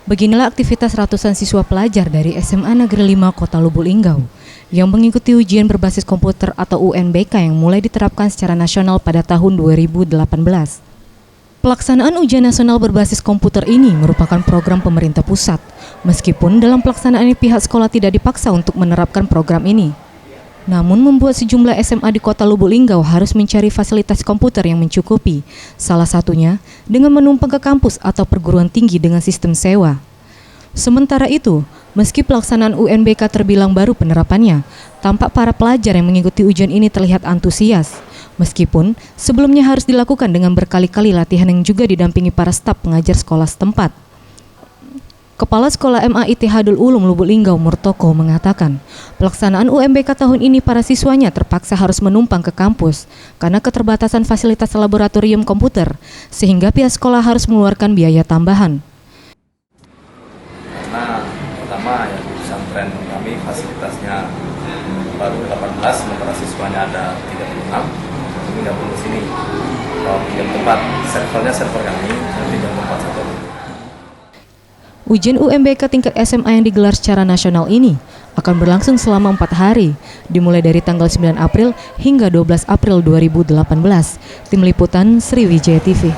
Beginilah aktivitas ratusan siswa pelajar dari SMA Negeri 5 Kota Lubuk Linggau yang mengikuti ujian berbasis komputer atau UNBK yang mulai diterapkan secara nasional pada tahun 2018. Pelaksanaan ujian nasional berbasis komputer ini merupakan program pemerintah pusat, meskipun dalam pelaksanaannya pihak sekolah tidak dipaksa untuk menerapkan program ini. Namun membuat sejumlah SMA di Kota Lubuk Linggau harus mencari fasilitas komputer yang mencukupi, salah satunya dengan menumpang ke kampus atau perguruan tinggi dengan sistem sewa. Sementara itu, meski pelaksanaan UNBK terbilang baru penerapannya, tampak para pelajar yang mengikuti ujian ini terlihat antusias. Meskipun sebelumnya harus dilakukan dengan berkali-kali latihan yang juga didampingi para staf pengajar sekolah setempat. Kepala Sekolah MAI Hadul Ulum Lubuk Linggau Murtoko mengatakan, pelaksanaan UNBK tahun ini para siswanya terpaksa harus menumpang ke kampus karena keterbatasan fasilitas laboratorium komputer, sehingga pihak sekolah harus mengeluarkan biaya tambahan. Karena pertama ya, pesantren kami fasilitasnya baru 18, sementara siswanya ada 36, kami gabung di sini. Kalau pinjam tempat, server kami, pinjam tempat satu. Ujian UNBK tingkat SMA yang digelar secara nasional ini akan berlangsung selama 4 hari, dimulai dari tanggal 9 April hingga 12 April 2018. Tim Liputan Sriwijaya TV.